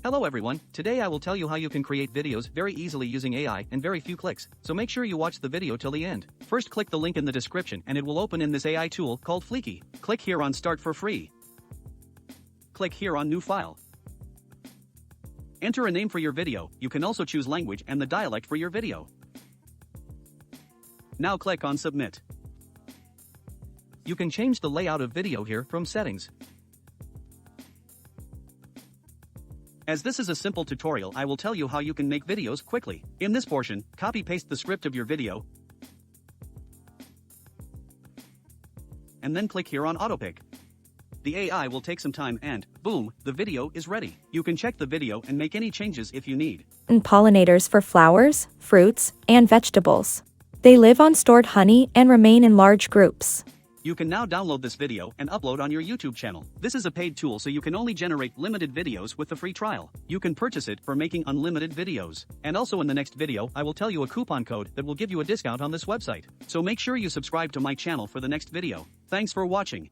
Hello everyone, today I will tell you how you can create videos very easily using AI and very few clicks, so make sure you watch the video till the end. First click the link in the description and it will open in this AI tool called Fliki. Click here on Start for free. Click here on New File. Enter a name for your video, you can also choose language and the dialect for your video. Now click on Submit. You can change the layout of video here from Settings. As this is a simple tutorial, I will tell you how you can make videos quickly. In this portion, copy-paste the script of your video, and then click here on Autopick. The AI will take some time and, boom, the video is ready. You can check the video and make any changes if you need. And pollinators for flowers, fruits, and vegetables. They live on stored honey and remain in large groups. You can now download this video and upload on your YouTube channel. This is a paid tool, so you can only generate limited videos with the free trial. You can purchase it for making unlimited videos. And also in the next video, I will tell you a coupon code that will give you a discount on this website. So make sure you subscribe to my channel for the next video. Thanks for watching.